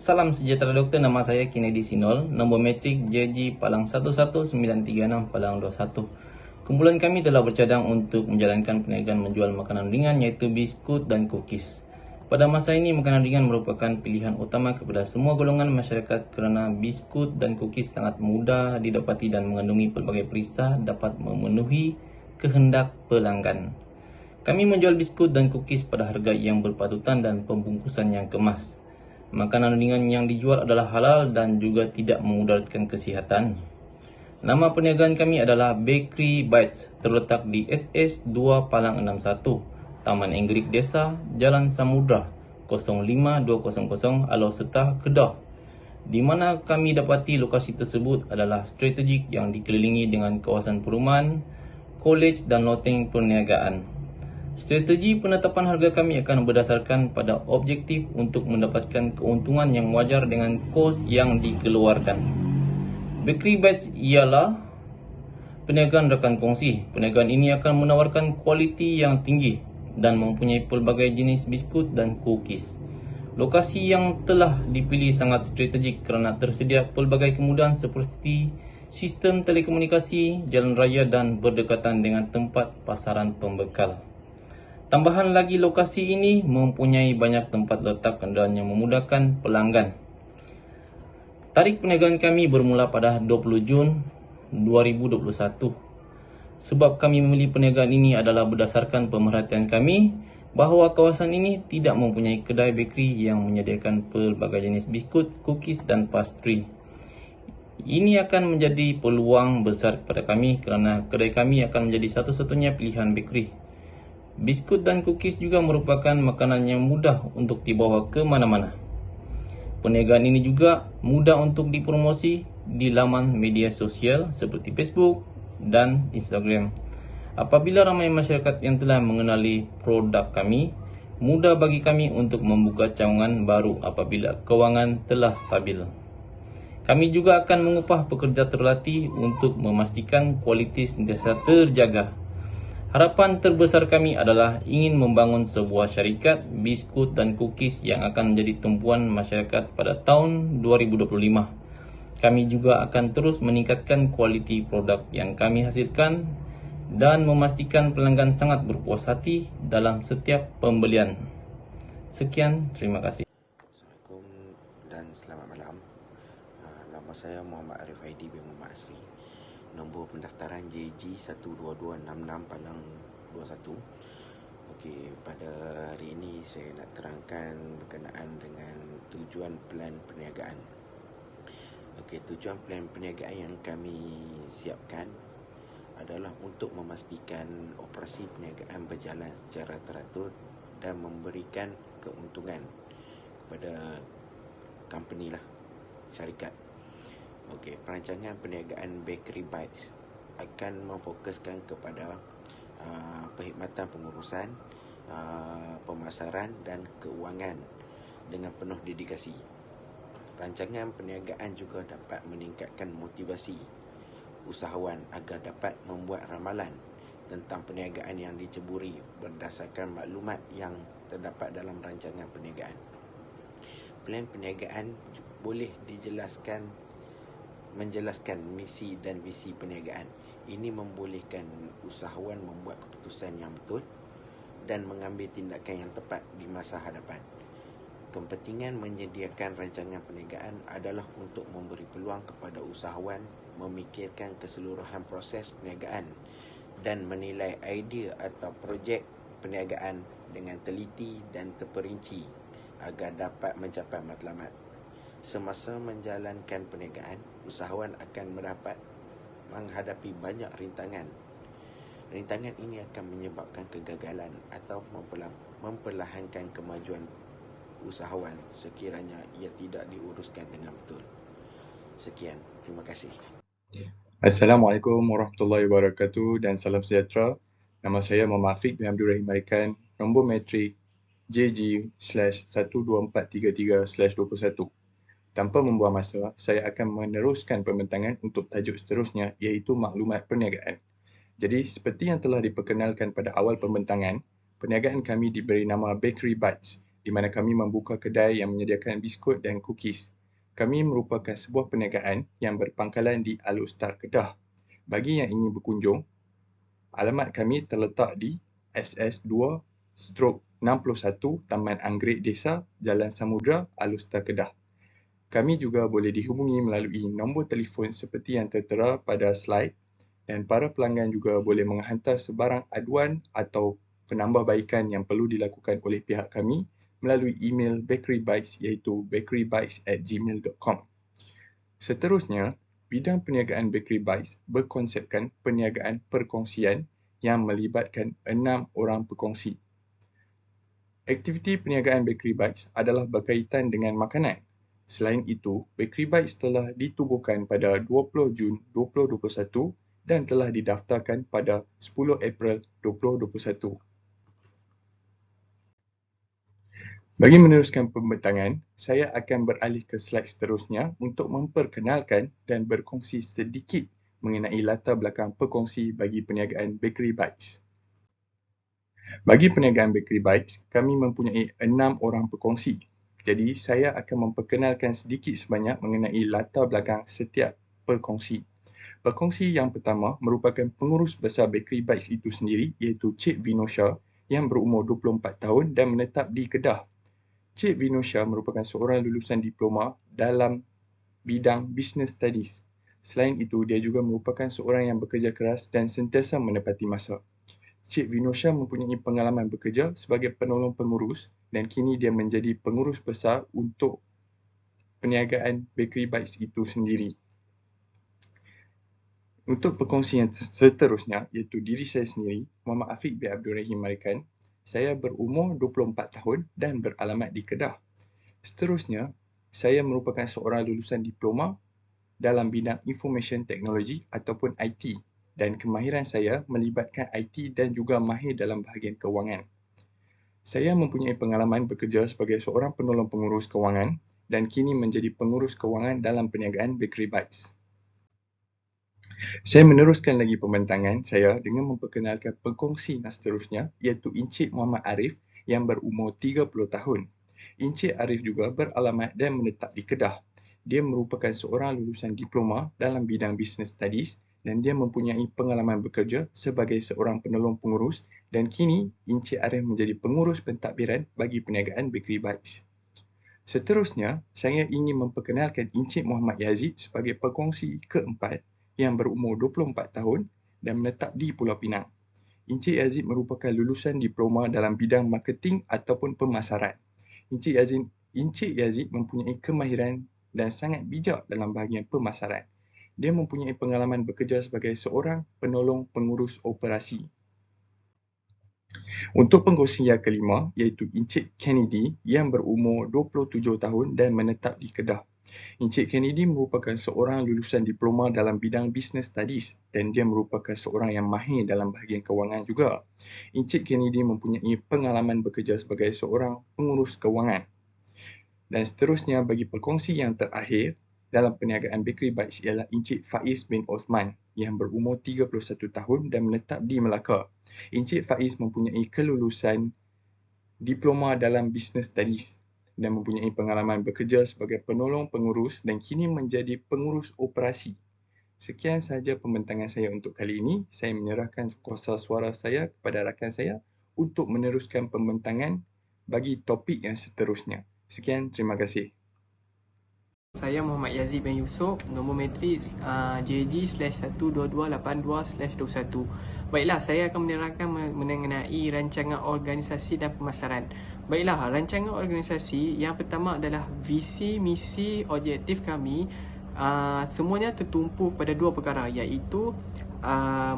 Salam sejahtera doktor, nama saya Kennedy Sinol, nombor metrik JG-11936-21. Kumpulan kami telah bercadang untuk menjalankan perniagaan menjual makanan ringan iaitu biskut dan cookies. Pada masa ini, makanan ringan merupakan pilihan utama kepada semua golongan masyarakat kerana biskut dan cookies sangat mudah didapati dan mengandungi pelbagai perisa dapat memenuhi kehendak pelanggan. Kami menjual biskut dan cookies pada harga yang berpatutan dan pembungkusan yang kemas. Makanan ringan yang dijual adalah halal dan juga tidak memudaratkan kesihatan. Nama perniagaan kami adalah Bakery Bites, terletak di SS 2 Palang 61, Taman Enggrik Desa, Jalan Samudra, 05200 Alor Setah, Kedah. Di mana kami dapati lokasi tersebut adalah strategik yang dikelilingi dengan kawasan perumahan, kolej dan loteng perniagaan. Strategi penetapan harga kami akan berdasarkan pada objektif untuk mendapatkan keuntungan yang wajar dengan kos yang dikeluarkan. Bakery Bites ialah perniagaan rakan kongsi. Perniagaan ini akan menawarkan kualiti yang tinggi dan mempunyai pelbagai jenis biskut dan cookies. Lokasi yang telah dipilih sangat strategik kerana tersedia pelbagai kemudahan seperti sistem telekomunikasi, jalan raya dan berdekatan dengan tempat pasaran pembekal. Tambahan lagi, lokasi ini mempunyai banyak tempat letak kenderaan yang memudahkan pelanggan. Tarikh perniagaan kami bermula pada 20 Jun 2021. Sebab kami memilih perniagaan ini adalah berdasarkan pemerhatian kami bahawa kawasan ini tidak mempunyai kedai bakery yang menyediakan pelbagai jenis biskut, cookies dan pastry. Ini akan menjadi peluang besar kepada kami kerana kedai kami akan menjadi satu-satunya pilihan bakery. Biskut dan cookies juga merupakan makanan yang mudah untuk dibawa ke mana-mana. Perniagaan ini juga mudah untuk dipromosi di laman media sosial seperti Facebook dan Instagram. Apabila ramai masyarakat yang telah mengenali produk kami, mudah bagi kami untuk membuka cawangan baru apabila kewangan telah stabil. Kami juga akan mengupah pekerja terlatih untuk memastikan kualiti sentiasa terjaga. Harapan terbesar kami adalah ingin membangun sebuah syarikat biskut dan cookies yang akan menjadi tumpuan masyarakat pada tahun 2025. Kami juga akan terus meningkatkan kualiti produk yang kami hasilkan dan memastikan pelanggan sangat berpuas hati dalam setiap pembelian. Sekian, terima kasih. Assalamualaikum dan selamat malam. Nama saya Muhammad Arif Aidi bin Muhammad Asri. Nombor pendaftaran JG12266 Palang 21. Okey, pada hari ini saya nak terangkan berkenaan dengan tujuan plan perniagaan. Okey, tujuan plan perniagaan yang kami siapkan adalah untuk memastikan operasi perniagaan berjalan secara teratur dan memberikan keuntungan kepada company lah, syarikat. Okey, perancangan perniagaan Bakery Bites akan memfokuskan kepada perkhidmatan pengurusan, pemasaran dan keuangan dengan penuh dedikasi. Rancangan perniagaan juga dapat meningkatkan motivasi usahawan agar dapat membuat ramalan tentang perniagaan yang diceburi berdasarkan maklumat yang terdapat dalam rancangan perniagaan. Plan perniagaan boleh menjelaskan misi dan visi perniagaan. Ini membolehkan usahawan membuat keputusan yang betul dan mengambil tindakan yang tepat di masa hadapan. Kepentingan menyediakan rancangan perniagaan adalah untuk memberi peluang kepada usahawan memikirkan keseluruhan proses perniagaan dan menilai idea atau projek perniagaan dengan teliti dan terperinci agar dapat mencapai matlamat. Semasa menjalankan perniagaan, usahawan akan menghadapi banyak rintangan. Rintangan ini akan menyebabkan kegagalan atau memperlahankan kemajuan usahawan sekiranya ia tidak diuruskan dengan betul. Sekian, terima kasih. Assalamualaikum warahmatullahi wabarakatuh dan salam sejahtera. Nama saya Muhammad Afiq bin Abdul Rahim Marikan, nombor metrik JG/12433/21. Tanpa membuang masa, saya akan meneruskan pembentangan untuk tajuk seterusnya iaitu maklumat perniagaan. Jadi, seperti yang telah diperkenalkan pada awal pembentangan, perniagaan kami diberi nama Bakery Bites di mana kami membuka kedai yang menyediakan biskut dan cookies. Kami merupakan sebuah perniagaan yang berpangkalan di Al-Ustar, Kedah. Bagi yang ingin berkunjung, alamat kami terletak di SS2/61 Taman Anggerik Desa, Jalan Samudra, Al-Ustar, Kedah. Kami juga boleh dihubungi melalui nombor telefon seperti yang tertera pada slide dan para pelanggan juga boleh menghantar sebarang aduan atau penambahbaikan yang perlu dilakukan oleh pihak kami melalui email Bakery Bites iaitu bakerybites@gmail.com. Seterusnya, bidang perniagaan Bakery Bites berkonsepkan perniagaan perkongsian yang melibatkan 6 orang pekongsi. Aktiviti perniagaan Bakery Bites adalah berkaitan dengan makanan. Selain itu, Bakery Bites telah ditubuhkan pada 20 Jun 2021 dan telah didaftarkan pada 10 April 2021. Bagi meneruskan pembentangan, saya akan beralih ke slide seterusnya untuk memperkenalkan dan berkongsi sedikit mengenai latar belakang pekongsi bagi perniagaan Bakery Bites. Bagi perniagaan Bakery Bites, kami mempunyai 6 orang pekongsi. Jadi, saya akan memperkenalkan sedikit sebanyak mengenai latar belakang setiap pekongsi. Pekongsi yang pertama merupakan pengurus besar Bakery Bites itu sendiri iaitu Cik Vinosha yang berumur 24 tahun dan menetap di Kedah. Cik Vinosha merupakan seorang lulusan diploma dalam bidang Business Studies. Selain itu, dia juga merupakan seorang yang bekerja keras dan sentiasa menepati masa. Cik Vinosha mempunyai pengalaman bekerja sebagai penolong pengurus dan kini dia menjadi pengurus besar untuk perniagaan Bakery Bites itu sendiri. Untuk perkongsi yang seterusnya, iaitu diri saya sendiri, Muhammad Afiq bin Abdul Rahim Marikan. Saya berumur 24 tahun dan beralamat di Kedah. Seterusnya, saya merupakan seorang lulusan diploma dalam bidang Information Technology ataupun IT dan kemahiran saya melibatkan IT dan juga mahir dalam bahagian kewangan. Saya mempunyai pengalaman bekerja sebagai seorang penolong pengurus kewangan dan kini menjadi pengurus kewangan dalam perniagaan Bakery Bites. Saya meneruskan lagi pembentangan saya dengan memperkenalkan pekongsi yang seterusnya iaitu Encik Muhammad Arif yang berumur 30 tahun. Encik Arif juga beralamat dan menetap di Kedah. Dia merupakan seorang lulusan diploma dalam bidang Business Studies dan dia mempunyai pengalaman bekerja sebagai seorang penolong pengurus dan kini Encik Arif menjadi pengurus pentadbiran bagi perniagaan Bakery Bites. Seterusnya, saya ingin memperkenalkan Encik Muhammad Yazid sebagai pekongsi keempat yang berumur 24 tahun dan menetap di Pulau Pinang. Encik Yazid merupakan lulusan diploma dalam bidang marketing ataupun pemasaran. Encik Yazid mempunyai kemahiran dan sangat bijak dalam bahagian pemasaran. Dia mempunyai pengalaman bekerja sebagai seorang penolong pengurus operasi. Untuk pengkongsi yang kelima iaitu Encik Kennedy yang berumur 27 tahun dan menetap di Kedah. Encik Kennedy merupakan seorang lulusan diploma dalam bidang Business Studies dan dia merupakan seorang yang mahir dalam bahagian kewangan juga. Encik Kennedy mempunyai pengalaman bekerja sebagai seorang pengurus kewangan. Dan seterusnya bagi pekongsi yang terakhir dalam perniagaan Bakery Bites ialah Encik Faiz bin Osman yang berumur 31 tahun dan menetap di Melaka. Encik Faiz mempunyai kelulusan diploma dalam Business Studies dan mempunyai pengalaman bekerja sebagai penolong pengurus dan kini menjadi pengurus operasi. Sekian sahaja pembentangan saya untuk kali ini. Saya menyerahkan kuasa suara saya kepada rakan saya untuk meneruskan pembentangan bagi topik yang seterusnya. Sekian, terima kasih. Saya Muhammad Yazid bin Yusof, nombor matrik JG/12282/21. Baiklah, saya akan menerangkan mengenai rancangan organisasi dan pemasaran. Baiklah, rancangan organisasi yang pertama adalah visi, misi, objektif kami. Semuanya tertumpu pada dua perkara iaitu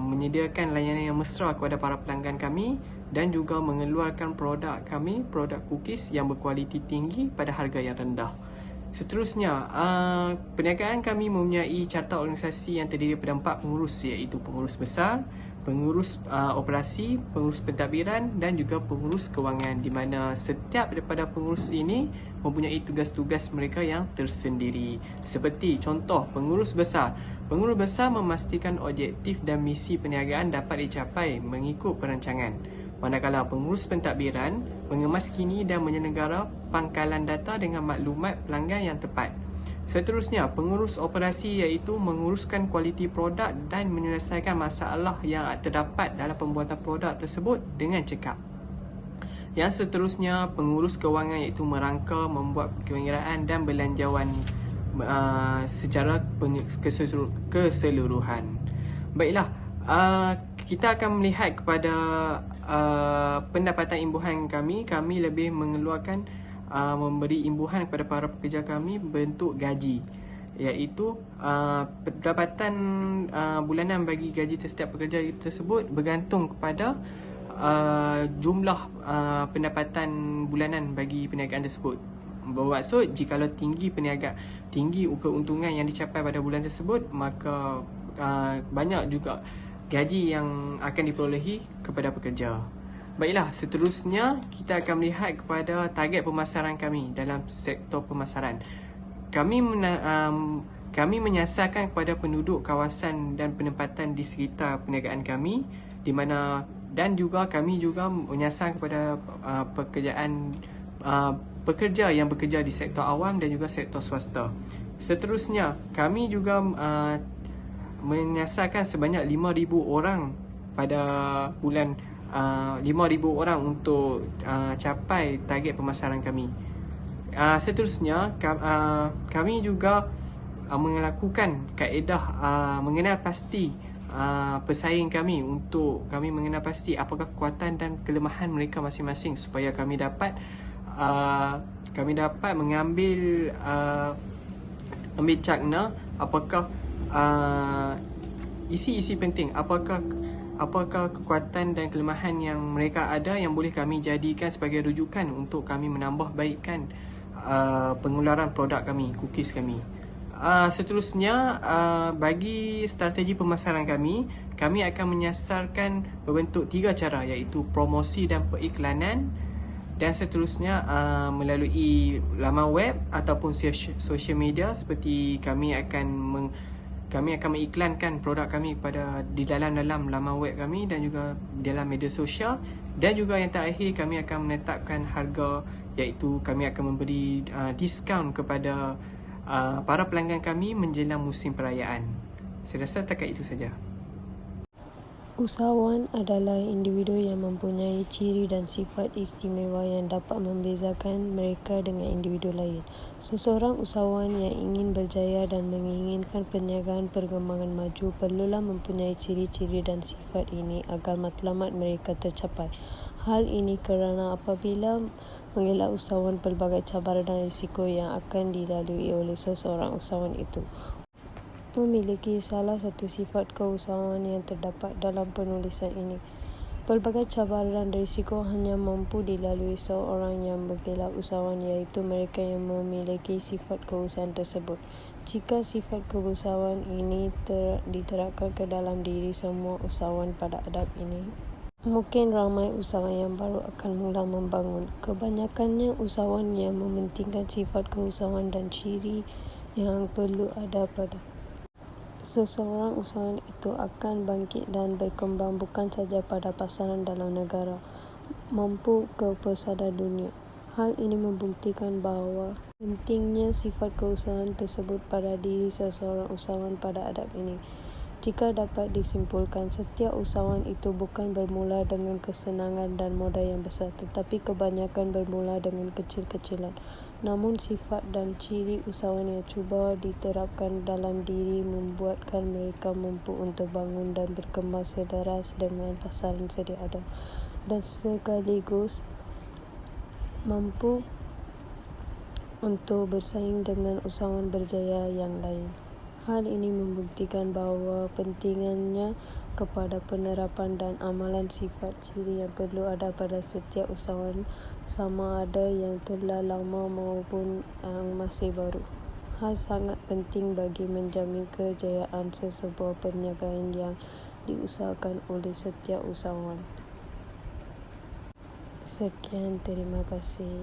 menyediakan layanan yang mesra kepada para pelanggan kami dan juga mengeluarkan produk kami, produk cookies yang berkualiti tinggi pada harga yang rendah. Seterusnya, perniagaan kami mempunyai carta organisasi yang terdiri daripada 4 pengurus iaitu pengurus besar, pengurus operasi, pengurus pentadbiran dan juga pengurus kewangan di mana setiap daripada pengurus ini mempunyai tugas-tugas mereka yang tersendiri. Seperti contoh pengurus besar. Pengurus besar memastikan objektif dan misi perniagaan dapat dicapai mengikut perancangan. manakala pengurus pentadbiran mengemas kini dan menyelenggara pangkalan data dengan maklumat pelanggan yang tepat. Seterusnya, pengurus operasi iaitu menguruskan kualiti produk dan menyelesaikan masalah yang terdapat dalam pembuatan produk tersebut dengan cekap. Yang seterusnya, pengurus kewangan iaitu merangka, membuat pengiraan dan belanjawan secara keseluruhan. Baiklah, kita akan melihat kepada pendapatan imbuhan kami. Kami lebih mengeluarkan memberi imbuhan kepada para pekerja kami bentuk gaji, iaitu pendapatan bulanan bagi gaji setiap pekerja tersebut bergantung kepada jumlah pendapatan bulanan bagi perniagaan tersebut. Bermaksud jikalau tinggi keuntungan yang dicapai pada bulan tersebut, maka banyak juga gaji yang akan diperolehi kepada pekerja. Baiklah, seterusnya kita akan melihat kepada target pemasaran kami dalam sektor pemasaran. Kami menyasarkan kepada penduduk kawasan dan penempatan di sekitar perniagaan kami, di mana dan juga kami juga menyasar kepada pekerja yang bekerja di sektor awam dan juga sektor swasta. Seterusnya, kami juga menyasarkan sebanyak 5,000 orang pada bulan 5,000 orang untuk capai target pemasaran kami. Seterusnya, kami juga melakukan kaedah mengenal pasti pesaing kami, untuk kami mengenal pasti apakah kekuatan dan kelemahan mereka masing-masing, supaya kami dapat mengambil cakna apakah isi-isi penting, apakah kekuatan dan kelemahan yang mereka ada yang boleh kami jadikan sebagai rujukan untuk kami menambah baikkan pengeluaran produk kami, cookies kami. Seterusnya, bagi strategi pemasaran kami akan menyasarkan berbentuk 3 cara, iaitu promosi dan periklanan, dan seterusnya melalui laman web ataupun social media, seperti kami akan mengiklankan produk kami di dalam laman web kami dan juga dalam media sosial. Dan juga yang terakhir, kami akan menetapkan harga, iaitu kami akan memberi diskaun kepada para pelanggan kami menjelang musim perayaan. Saya rasa setakat itu saja. Usahawan adalah individu yang mempunyai ciri dan sifat istimewa yang dapat membezakan mereka dengan individu lain. Seseorang usahawan yang ingin berjaya dan menginginkan perniagaan perkembangan maju perlulah mempunyai ciri-ciri dan sifat ini agar matlamat mereka tercapai. Hal ini kerana apabila mengelak usahawan pelbagai cabaran dan risiko yang akan dilalui oleh seseorang usahawan itu memiliki salah satu sifat keusahawan yang terdapat dalam penulisan ini. Pelbagai cabaran dan risiko hanya mampu dilalui seorang yang bergelar usahawan, iaitu mereka yang memiliki sifat keusahawan tersebut. Jika sifat keusahawan ini diterapkan ke dalam diri semua usahawan pada adab ini, mungkin ramai usahawan yang baru akan mula membangun. Kebanyakannya usahawan yang mementingkan sifat keusahawan dan ciri yang perlu ada pada seseorang usahawan itu akan bangkit dan berkembang bukan saja pada pasaran dalam negara, mampu ke pesada dunia. Hal ini membuktikan bahawa pentingnya sifat keusahawan tersebut pada diri seseorang usahawan pada adab ini. Jika dapat disimpulkan, setiap usahawan itu bukan bermula dengan kesenangan dan modal yang besar, tetapi kebanyakan bermula dengan kecil-kecilan. Namun sifat dan ciri usahawan yang cuba diterapkan dalam diri membuatkan mereka mampu untuk bangun dan berkembang selaras dengan pasaran sedia ada, dan sekaligus mampu untuk bersaing dengan usahawan berjaya yang lain. Hal ini membuktikan bahawa pentingannya kepada penerapan dan amalan sifat ciri yang perlu ada pada setiap usahawan, sama ada yang telah lama maupun yang masih baru. Hal sangat penting bagi menjamin kejayaan sesebuah perniagaan yang diusahakan oleh setiap usahawan. Sekian, terima kasih.